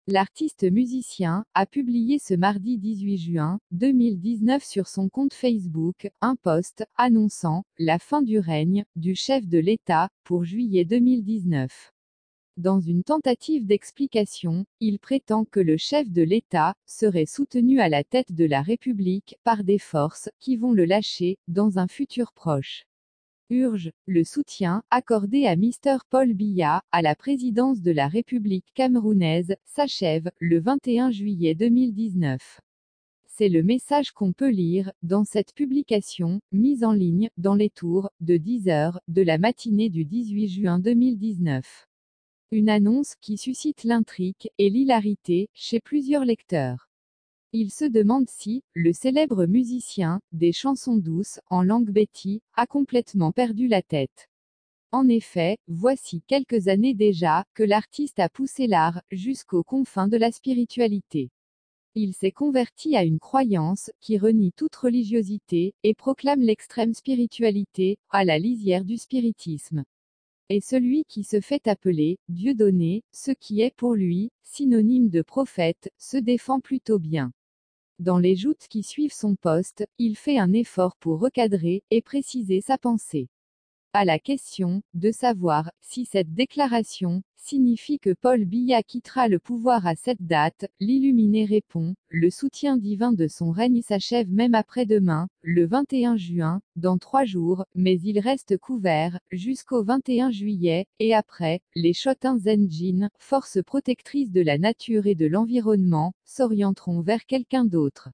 L'artiste musicien a publié ce mardi 18 juin 2019 sur son compte Facebook un post annonçant la fin du règne du chef de l'État pour juillet 2019. Dans une tentative d'explication, il prétend que le chef de l'État serait soutenu à la tête de la République par des forces qui vont le lâcher dans un futur proche. Urge, le soutien accordé à Mr Paul Biya à la présidence de la République camerounaise s'achève le 21 juillet 2019. C'est le message qu'on peut lire dans cette publication, mise en ligne dans les tours de 10 heures de la matinée du 18 juin 2019. Une annonce qui suscite l'intrigue et l'hilarité chez plusieurs lecteurs. Il se demande si, le célèbre musicien, des chansons douces, en langue béti, a complètement perdu la tête. En effet, voici quelques années déjà, que l'artiste a poussé l'art, jusqu'aux confins de la spiritualité. Il s'est converti à une croyance, qui renie toute religiosité, et proclame l'extrême spiritualité, à la lisière du spiritisme. Et celui qui se fait appeler Dieudonné, ce qui est pour lui, synonyme de prophète, se défend plutôt bien. Dans les joutes qui suivent son post, il fait un effort pour recadrer et préciser sa pensée. À la question de savoir si cette déclaration signifie que Paul Biya quittera le pouvoir à cette date, l'illuminé répond: le soutien divin de son règne s'achève même après-demain, le 21 juin, dans 3 jours, mais il reste couvert jusqu'au 21 juillet, et après, les Chotins Zenjin, forces protectrices de la nature et de l'environnement, s'orienteront vers quelqu'un d'autre.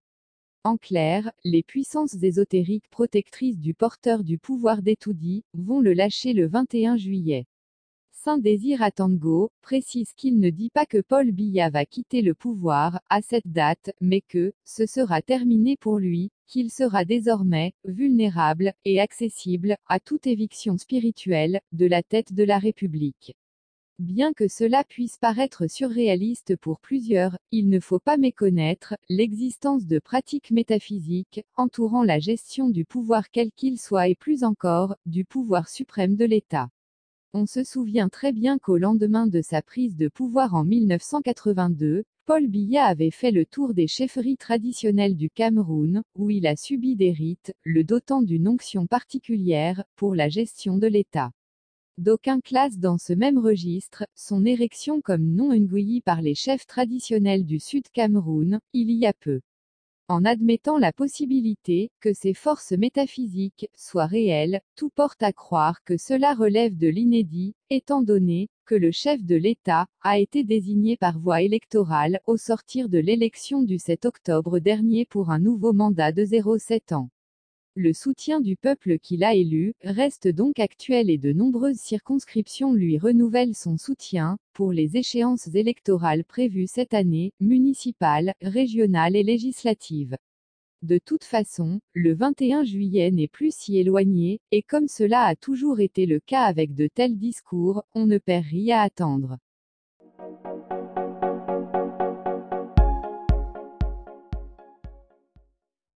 En clair, les puissances ésotériques protectrices du porteur du pouvoir d'Etoudi vont le lâcher le 21 juillet. Saint-Désir Atango précise qu'il ne dit pas que Paul Biya va quitter le pouvoir à cette date, mais que ce sera terminé pour lui, qu'il sera désormais vulnérable et accessible à toute éviction spirituelle de la tête de la République. Bien que cela puisse paraître surréaliste pour plusieurs, il ne faut pas méconnaître l'existence de pratiques métaphysiques entourant la gestion du pouvoir quel qu'il soit et plus encore, du pouvoir suprême de l'État. On se souvient très bien qu'au lendemain de sa prise de pouvoir en 1982, Paul Biya avait fait le tour des chefferies traditionnelles du Cameroun, où il a subi des rites, le dotant d'une onction particulière, pour la gestion de l'État. D'aucuns classent dans ce même registre son érection comme non engouillie par les chefs traditionnels du Sud Cameroun, il y a peu. En admettant la possibilité que ces forces métaphysiques soient réelles, tout porte à croire que cela relève de l'inédit, étant donné que le chef de l'État a été désigné par voie électorale au sortir de l'élection du 7 octobre dernier pour un nouveau mandat de 0,7 ans. Le soutien du peuple qui l'a élu reste donc actuel et de nombreuses circonscriptions lui renouvellent son soutien pour les échéances électorales prévues cette année, municipales, régionales et législatives. De toute façon, le 21 juillet n'est plus si éloigné, et comme cela a toujours été le cas avec de tels discours, on ne perd rien à attendre.